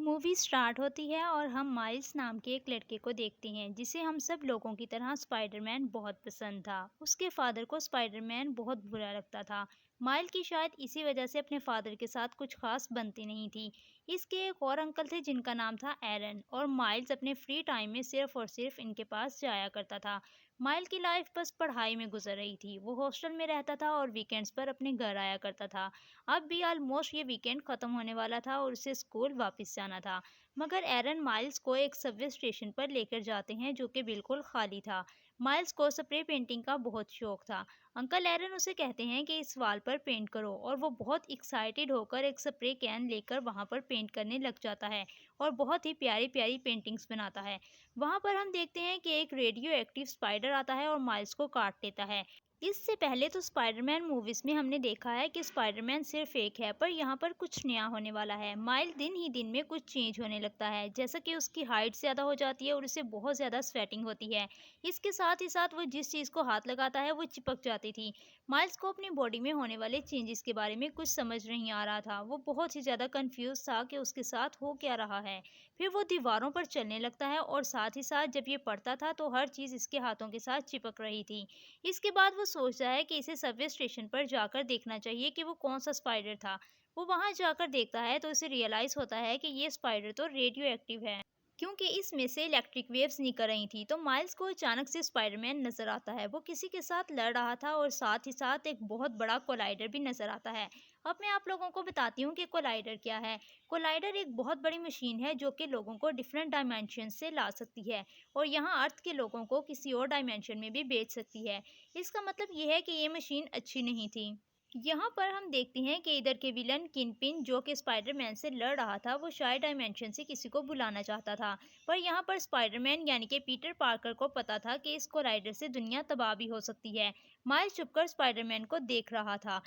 Movie start होती है और हम माइल्स नाम के एक लड़के को देखते हैं जिसे हम सब लोगों की तरह स्पाइडरमैन बहुत पसंद था। उसके फादर को स्पाइडरमैन बहुत बुरा लगता था। माइल की शायद इसी वजह से अपने फादर के साथ कुछ खास बनती नहीं थी। इसके एक और अंकल थे जिनका नाम था एरन, और माइल्स अपने फ्री टाइम में सिर्फ और सिर्फ इनके पास जाया करता था। माइल की लाइफ बस पढ़ाई में गुजर रही थी। वो हॉस्टल में रहता था और वीकेंड्स पर अपने घर आया करता था। अब भी ऑलमोस्ट ये वीकेंड खत्म होने वाला था और उसे स्कूल वापस जाना था। मगर एरन माइल्स को एक सबवे स्टेशन पर लेकर जाते हैं जो कि बिल्कुल खाली था। माइल्स को स्प्रे पेंटिंग का बहुत शौक था। अंकल एरन उसे कहते हैं कि इस वाल पर पेंट करो, और वो बहुत एक्साइटेड होकर एक स्प्रे कैन लेकर वहां पर पेंट करने लग जाता है और बहुत ही प्यारी प्यारी पेंटिंग्स बनाता है। वहां पर हम देखते हैं कि एक रेडियो एक्टिव स्पाइडर आता है और माइल्स को काट लेता है। इससे पहले तो स्पाइडरमैन मूवीज में हमने देखा है कि स्पाइडरमैन सिर्फ एक है, पर यहाँ पर कुछ नया होने वाला है। माइल दिन ही दिन में कुछ चेंज होने लगता है, जैसा कि उसकी हाइट ज़्यादा हो जाती है और उसे बहुत ज़्यादा स्वेटिंग होती है। इसके साथ ही साथ वो जिस चीज़ को हाथ लगाता है वो चिपक जाती थी। माइल्स को अपनी बॉडी में होने वाले चेंजेस के बारे में कुछ समझ नहीं आ रहा था। वो बहुत ही ज़्यादा कंफ्यूज था कि उसके साथ हो क्या रहा है। फिर वो दीवारों पर चलने लगता है और साथ ही साथ जब ये पढ़ता था तो हर चीज़ इसके हाथों के साथ चिपक रही थी। इसके बाद वो सोचता है कि इसे सबवे स्टेशन पर जाकर देखना चाहिए कि वो कौन सा स्पाइडर था। वो वहां जाकर देखता है तो उसे रियलाइज होता है कि ये स्पाइडर तो रेडियो एक्टिव है, क्योंकि इसमें से इलेक्ट्रिक वेव्स निकल रही थी। तो माइल्स को अचानक से स्पाइडरमैन नजर आता है। वो किसी के साथ लड़ रहा था और साथ ही साथ एक बहुत बड़ा कोलाइडर भी नजर आता है। अब मैं आप लोगों को बताती हूँ कि कोलाइडर क्या है। कोलाइडर एक बहुत बड़ी मशीन है जो कि लोगों को डिफरेंट डायमेंशन से ला सकती है और यहाँ अर्थ के लोगों को किसी और डायमेंशन में भी भेज सकती है। इसका मतलब ये है कि ये मशीन अच्छी नहीं थी। यहाँ पर हम देखते हैं कि इधर के विलन किनपिन जो कि स्पाइडरमैन से लड़ रहा था, वो शायद डायमेंशन से किसी को बुलाना चाहता था। पर यहाँ पर स्पाइडरमैन यानी कि पीटर पार्कर को पता था कि इस कोलाइडर से दुनिया तबाह भी हो सकती है। माइल्स छुपकर स्पाइडरमैन को देख रहा था।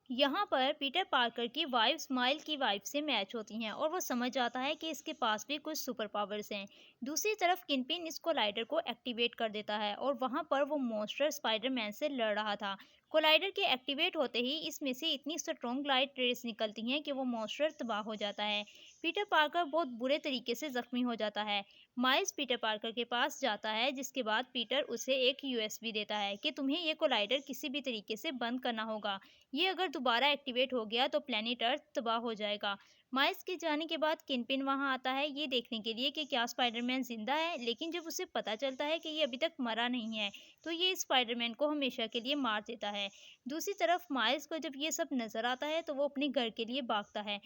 यहाँ पर पीटर पार्कर की वाइफ स्माइल की वाइफ से मैच होती हैं और वो समझ जाता है कि इसके पास भी कुछ सुपर पावर्स हैं। दूसरी तरफ किनपिन इस कोलाइडर को एक्टिवेट कर देता है और वहाँ पर वो मॉन्स्टर स्पाइडरमैन से लड़ रहा था। कोलाइडर के एक्टिवेट होते ही इसमें से इतनी स्ट्रॉन्ग लाइट रेस निकलती हैं कि वो मॉन्स्टर तबाह हो जाता है। पीटर पार्कर बहुत बुरे तरीके से जख्मी हो जाता है। माइल्स पीटर पार्कर के पास जाता है, जिसके बाद पीटर उसे एक यूएसबी देता है कि तुम्हें ये कोलाइडर किसी भी तरीके से बंद करना होगा। ये अगर दोबारा एक्टिवेट हो गया तो प्लेनेट अर्थ तबाह हो जाएगा। माइल्स के जाने के बाद किनपिन वहां आता है ये देखने के लिए कि क्या स्पाइडरमैन जिंदा है, लेकिन जब उसे पता चलता है कि ये अभी तक मरा नहीं है तो ये स्पाइडरमैन को हमेशा के लिए मार देता है। दूसरी तरफ माइल्स को जब ये सब नजर आता है तो वो अपने घर के लिए भागता है।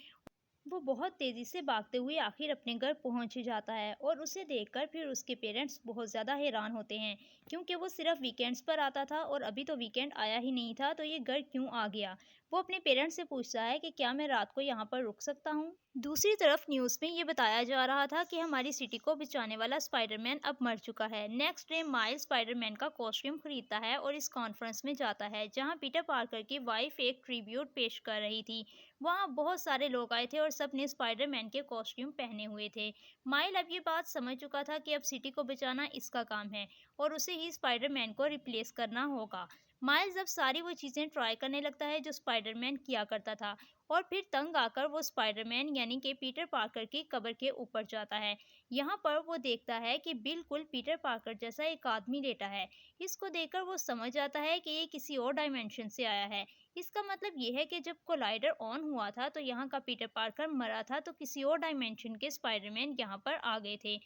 वो बहुत तेज़ी से भागते हुए आखिर अपने घर पहुंच ही जाता है और उसे देखकर फिर उसके पेरेंट्स बहुत ज़्यादा हैरान होते हैं, क्योंकि वो सिर्फ वीकेंड्स पर आता था और अभी तो वीकेंड आया ही नहीं था, तो ये घर क्यों आ गया। वो अपने पेरेंट्स से पूछता है कि क्या मैं रात को यहाँ पर रुक सकता हूँ। दूसरी तरफ न्यूज़ में ये बताया जा रहा था कि हमारी सिटी को बचाने वाला स्पाइडरमैन अब मर चुका है। नेक्स्ट डे माइल्स स्पाइडरमैन का कॉस्ट्यूम खरीदता है और इस कॉन्फ्रेंस में जाता है जहाँ पीटर पार्कर की वाइफ एक ट्रिब्यूट पेश कर रही थी। वहाँ बहुत सारे लोग आए थे और सब ने स्पाइडरमैन के कॉस्ट्यूम पहने हुए थे। माइल अब ये बात समझ चुका था कि अब सिटी को बचाना इसका काम है और उसे ही स्पाइडरमैन को रिप्लेस करना होगा। माइल्स अब सारी वो चीज़ें ट्राई करने लगता है जो स्पाइडरमैन किया करता था, और फिर तंग आकर वो स्पाइडरमैन यानी कि पीटर पार्कर की कब्र के ऊपर जाता है। यहाँ पर वो देखता है कि बिल्कुल पीटर पार्कर जैसा एक आदमी लेटा है। इसको देखकर वो समझ आता है कि ये किसी और डायमेंशन से आया है। इसका मतलब ये है कि जब कोलाइडर ऑन हुआ था तो यहाँ का पीटर पार्कर मरा था, तो किसी और डायमेंशन के स्पाइडरमैन यहाँ पर आ गए थे।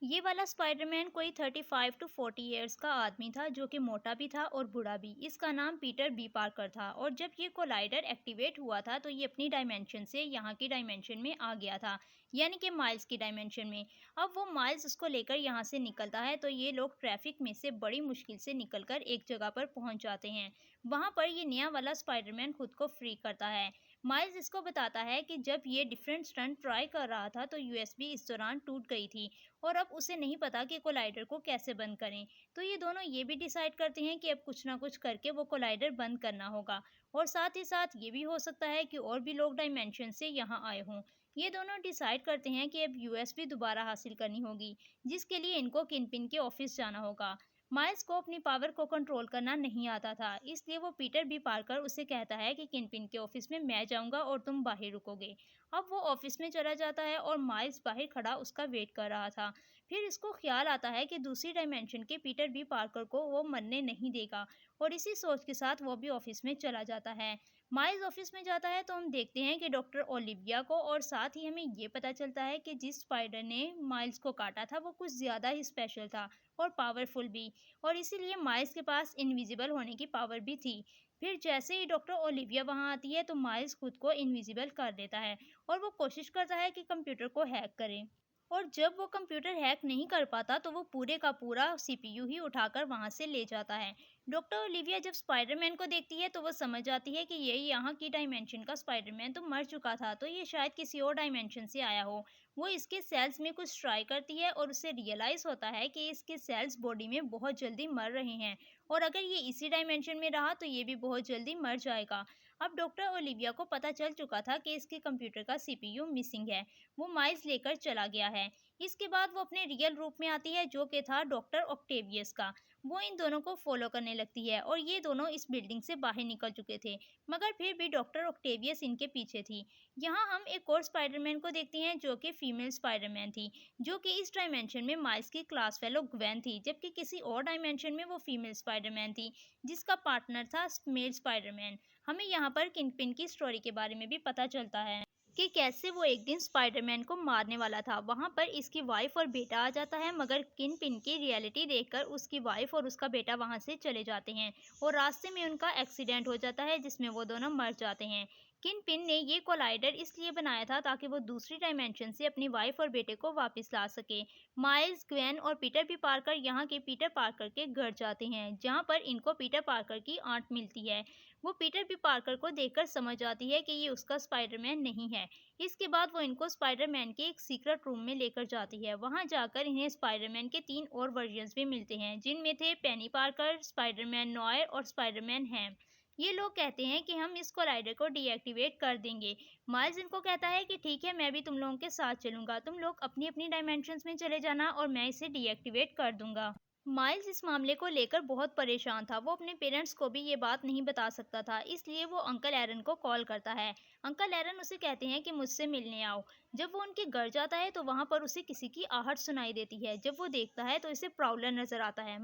ये वाला स्पाइडरमैन कोई 35 टू 40 इयर्स का आदमी था जो कि मोटा भी था और बूढ़ा भी। इसका नाम पीटर बी पार्कर था और जब ये कोलाइडर एक्टिवेट हुआ था तो ये अपनी डायमेंशन से यहाँ की डायमेंशन में आ गया था, यानी कि माइल्स की डायमेंशन में। अब वो माइल्स उसको लेकर यहाँ से निकलता है तो ये लोग ट्रैफिक में से बड़ी मुश्किल से निकलकर एक जगह पर पहुंच जाते हैं। वहाँ पर ये नया वाला स्पाइडरमैन खुद को फ्री करता है। माइल्स इसको बताता है कि जब ये डिफरेंट स्टंट ट्राई कर रहा था तो यूएसबी इस दौरान टूट गई थी और अब उसे नहीं पता कि कोलाइडर को कैसे बंद करें। तो ये दोनों ये भी डिसाइड करते हैं कि अब कुछ ना कुछ करके वो कोलाइडर बंद करना होगा, और साथ ही साथ ये भी हो सकता है कि और भी लोग डायमेंशन से यहाँ आए हों। ये दोनों डिसाइड करते हैं कि अब यूएसबी दोबारा हासिल करनी होगी, जिसके लिए इनको किनपिन के ऑफिस जाना होगा। माइल्स को अपनी पावर को कंट्रोल करना नहीं आता था, इसलिए वो पीटर बी पार्कर उसे कहता है कि किनपिन के ऑफिस में मैं जाऊंगा और तुम बाहर रुकोगे। अब वो ऑफिस में चला जाता है और माइल्स बाहर खड़ा उसका वेट कर रहा था। फिर इसको ख्याल आता है कि दूसरी डायमेंशन के पीटर बी पार्कर को वो मरने नहीं देगा, और इसी सोच के साथ वो भी ऑफिस में चला जाता है। माइल्स ऑफिस में जाता है तो हम देखते हैं कि डॉक्टर ओलिविया को, और साथ ही हमें ये पता चलता है कि जिस स्पाइडर ने माइल्स को काटा था वो कुछ ज़्यादा ही स्पेशल था और पावरफुल भी, और इसीलिए माइल्स के पास इनविजिबल होने की पावर भी थी। फिर जैसे ही डॉक्टर ओलिविया वहां आती है तो माइल्स खुद को इनविजिबल कर देता है और वो कोशिश करता है कि कंप्यूटर को हैक करे। और जब वो कंप्यूटर हैक नहीं कर पाता तो वो पूरे का पूरा सीपीयू ही उठाकर वहां से ले जाता है। डॉक्टर ओलिविया जब स्पाइडरमैन को देखती है तो वो समझ जाती है कि ये यहाँ की डायमेंशन का स्पाइडरमैन तो मर चुका था, तो ये शायद किसी और डायमेंशन से आया हो। वो इसके सेल्स में कुछ ट्राई करती है और उसे रियलाइज होता है कि इसके सेल्स बॉडी में बहुत जल्दी मर रहे हैं, और अगर ये इसी डायमेंशन में रहा तो ये भी बहुत जल्दी मर जाएगा। अब डॉक्टर ओलिविया को पता चल चुका था कि इसके कंप्यूटर का सीपीयू मिसिंग है। वो माइल्स लेकर चला गया है। इसके बाद वो अपने रियल रूप में आती है जो कि था डॉक्टर ऑक्टेवियस का। वो इन दोनों को फॉलो करने लगती है और ये दोनों इस बिल्डिंग से बाहर निकल चुके थे, मगर फिर भी डॉक्टर ऑक्टेवियस इनके पीछे थी। यहाँ हम एक और स्पाइडरमैन को देखते हैं जो कि फीमेल स्पाइडरमैन थी, जो कि इस डायमेंशन में माइल्स की क्लास फेलो ग्वेन थी, जबकि किसी और डायमेंशन में वो फीमेल स्पाइडरमैन थी जिसका पार्टनर था मेल स्पाइडरमैन। हमें यहाँ पर किंगपिन की स्टोरी के बारे में भी पता चलता है कि कैसे वो एक दिन स्पाइडरमैन को मारने वाला था। वहां पर इसकी वाइफ और बेटा आ जाता है, मगर किंगपिन की रियलिटी देखकर उसकी वाइफ और उसका बेटा वहां से चले जाते हैं और रास्ते में उनका एक्सीडेंट हो जाता है जिसमें वो दोनों मर जाते हैं। किंगपिन ने ये कोलाइडर इसलिए बनाया था ताकि वो दूसरी डायमेंशन से अपनी वाइफ और बेटे को वापस ला सके। माइल्स, ग्वेन और पीटर भी पार्कर यहाँ के पीटर पार्कर के घर जाते हैं, जहाँ पर इनको पीटर पार्कर की आंट मिलती है। वो पीटर बी पार्कर को देखकर समझ आती है कि ये उसका स्पाइडरमैन नहीं है। इसके बाद वो इनको स्पाइडरमैन के एक सीक्रेट रूम में लेकर जाती है। वहां जाकर इन्हें स्पाइडरमैन के 3 और वर्जन्स भी मिलते हैं, जिनमें थे पेनी पार्कर, स्पाइडरमैन नॉयर और स्पाइडरमैन हैम। ये लोग कहते हैं कि हम इस कोलाइडर को डीएक्टिवेट कर देंगे। माइल्स इनको कहता है कि ठीक है, मैं भी तुम लोगों के साथ चलूंगा, तुम लोग अपनी अपनी डायमेंशंस में चले जाना और मैं इसे डीएक्टिवेट कर दूंगा। माइल्स इस मामले को लेकर बहुत परेशान था। वो अपने पेरेंट्स को भी ये बात नहीं बता सकता था, इसलिए वो अंकल एरन को कॉल करता है। अंकल एरन उसे कहते हैं कि मुझसे मिलने आओ। जब वो उनके घर जाता है तो वहां पर उसे किसी की आहट सुनाई देती है। जब वो देखता है तो इसे प्राउलर नजर आता है,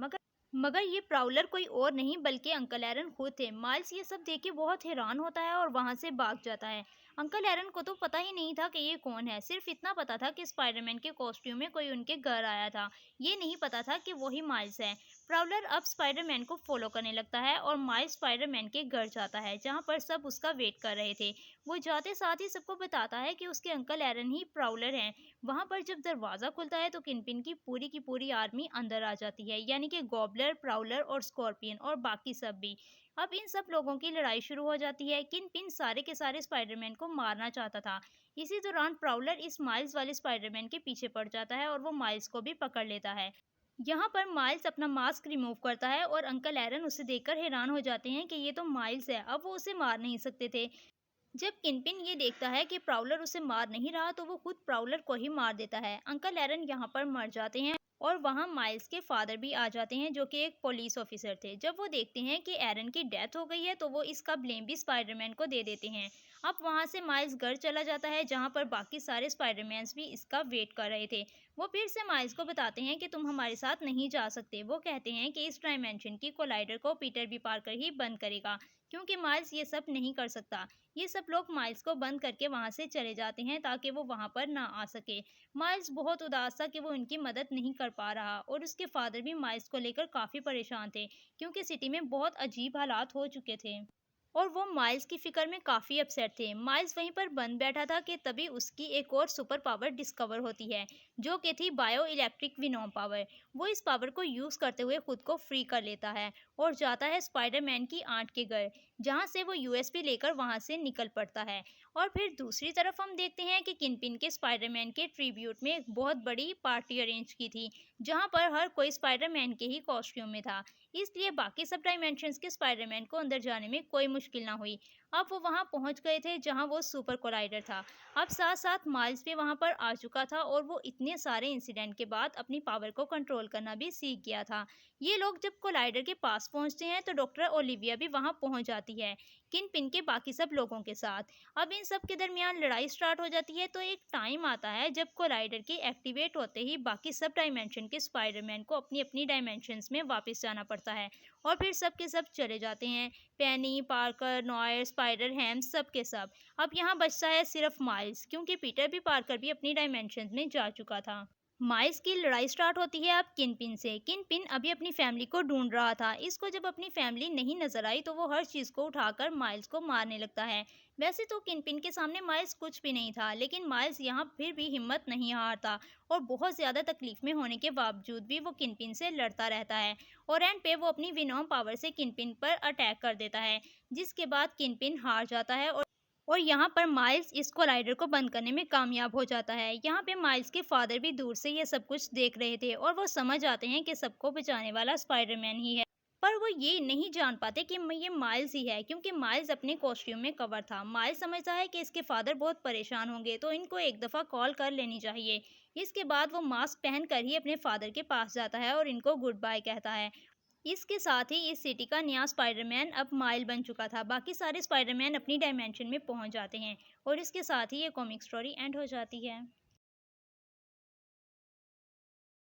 मगर ये प्राउलर कोई और नहीं बल्कि अंकल एरन खुद थे। माइल्स ये सब देख के बहुत हैरान होता है और वहां से भाग जाता है। अंकल एरन को तो पता ही नहीं था कि ये कौन है, सिर्फ इतना पता था कि स्पाइडरमैन के कॉस्ट्यूम में कोई उनके घर आया था। ये नहीं पता था कि वही माइल्स है। प्राउलर अब स्पाइडरमैन को फॉलो करने लगता है और माइल्स स्पाइडरमैन के घर जाता है, जहाँ पर सब उसका वेट कर रहे थे। वो जाते साथ ही सबको बताता है कि उसके अंकल एरन ही प्राउलर हैं। वहां पर जब दरवाजा खुलता है तो किनपिन की पूरी आर्मी अंदर आ जाती है, यानी कि गॉबलर, प्राउलर और स्कॉर्पियन और बाकी सब भी। अब इन सब लोगों की लड़ाई शुरू हो जाती है। किनपिन सारे के सारे स्पाइडरमैन को मारना चाहता था। इसी दौरान प्राउलर इस माइल्स वाले स्पाइडरमैन के पीछे पड़ जाता है और वो माइल्स को भी पकड़ लेता है। यहाँ पर माइल्स अपना मास्क रिमूव करता है और अंकल एरन उसे देखकर हैरान हो जाते हैं कि ये तो माइल्स है। अब वो उसे मार नहीं सकते थे। जब किनपिन ये देखता है कि प्राउलर उसे मार नहीं रहा तो वो खुद प्राउलर को ही मार देता है। अंकल एरन यहाँ पर मर जाते हैं और वहाँ माइल्स के फादर भी आ जाते हैं, जो कि एक पुलिस ऑफिसर थे। जब वो देखते हैं कि एरन की डेथ हो गई है तो वो इसका ब्लेम भी स्पाइडरमैन को दे देते हैं। अब वहाँ से माइल्स घर चला जाता है, जहाँ पर बाकी सारे स्पाइडरमैन्स भी इसका वेट कर रहे थे। वो फिर से माइल्स को बताते हैं कि तुम हमारे साथ नहीं जा सकते। वो कहते हैं कि इस डायमेंशन की कोलाइडर को पीटर बी पार्कर ही बंद करेगा, क्योंकि माइल्स ये सब नहीं कर सकता। ये सब लोग माइल्स को बंद करके वहां से चले जाते हैं ताकि वो वहां पर ना आ सके। माइल्स बहुत उदास था कि वो उनकी मदद नहीं कर पा रहा, और उसके फादर भी माइल्स को लेकर काफी परेशान थे, क्योंकि सिटी में बहुत अजीब हालात हो चुके थे और वो माइल्स की फिक्र में काफ़ी अपसेट थे। माइल्स वहीं पर बंद बैठा था कि तभी उसकी एक और सुपर पावर डिस्कवर होती है, जो कि थी बायो इलेक्ट्रिक विनोम पावर। वो इस पावर को यूज़ करते हुए खुद को फ्री कर लेता है और जाता है स्पाइडरमैन की आंट के घर, जहाँ से वो यूएसपी लेकर वहाँ से निकल पड़ता है। और फिर दूसरी तरफ हम देखते हैं कि किनपिन के स्पाइडरमैन के ट्रिब्यूट में एक बहुत बड़ी पार्टी अरेंज की थी, जहाँ पर हर कोई स्पाइडरमैन के ही कॉस्ट्यूम में था, इसलिए बाकी सब डायमेंशंस के स्पाइडरमैन को अंदर जाने में कोई मुश्किल ना हुई। अब वो वहाँ पहुँच गए थे जहाँ वो सुपर कोलाइडर था। अब साथ-साथ माइल्स भी वहाँ पर आ चुका था और वो इतने सारे इंसिडेंट के बाद अपनी पावर को कंट्रोल करना भी सीख गया था। ये लोग जब कोलाइडर के पास पहुँचते हैं तो डॉक्टर ओलिविया भी वहाँ पहुँच जाती है, किंगपिन के बाकी सब लोगों के साथ। अब इन सब के दरमियान लड़ाई स्टार्ट हो जाती है तो एक टाइम आता है जब कोलाइडर के एक्टिवेट होते ही बाकी सब डायमेंशन के स्पाइडरमैन को अपनी-अपनी डायमेंशंस में वापस जाना पड़ता है और फिर सब के सब चले जाते हैं। पेनी, पार्कर, नॉयर, स्पाइडर हैम सब के सब। अब यहाँ बचता है सिर्फ माइल्स क्योंकि पीटर भी पार्कर भी अपनी डायमेंशंस में जा चुका था। माइल्स की लड़ाई स्टार्ट होती है अब किनपिन से। किनपिन अभी अपनी फैमिली को ढूंढ रहा था। इसको जब अपनी फैमिली नहीं नजर आई तो वो हर चीज को उठाकर माइल्स को मारने लगता है। वैसे तो किनपिन के सामने माइल्स कुछ भी नहीं था, लेकिन माइल्स यहाँ फिर भी हिम्मत नहीं हारता और बहुत ज्यादा तकलीफ में होने के बावजूद भी वो किनपिन से लड़ता रहता है और एंड पे वो अपनी विनोम पावर से किनपिन पर अटैक कर देता है, जिसके बाद किनपिन हार जाता है और यहाँ पर माइल्स इस कोलाइडर को बंद करने में कामयाब हो जाता है। यहाँ पे माइल्स के फादर भी दूर से ये सब कुछ देख रहे थे और वो समझ आते हैं कि सबको बचाने वाला स्पाइडरमैन ही है। पर वो ये नहीं जान पाते कि ये माइल्स ही है क्योंकि माइल्स अपने कॉस्ट्यूम में कवर था। माइल्स समझता है कि इसके फादर बहुत परेशान होंगे तो इनको एक दफ़ा कॉल कर लेनी चाहिए। इसके बाद वो मास्क पहन कर ही अपने फादर के पास जाता है और इनको गुड बाय कहता है। इसके साथ ही इस सिटी का नया स्पाइडरमैन अब माइल बन चुका था। बाकी सारे स्पाइडरमैन अपनी डायमेंशन में पहुंच जाते हैं और इसके साथ ही ये कॉमिक स्टोरी एंड हो जाती है।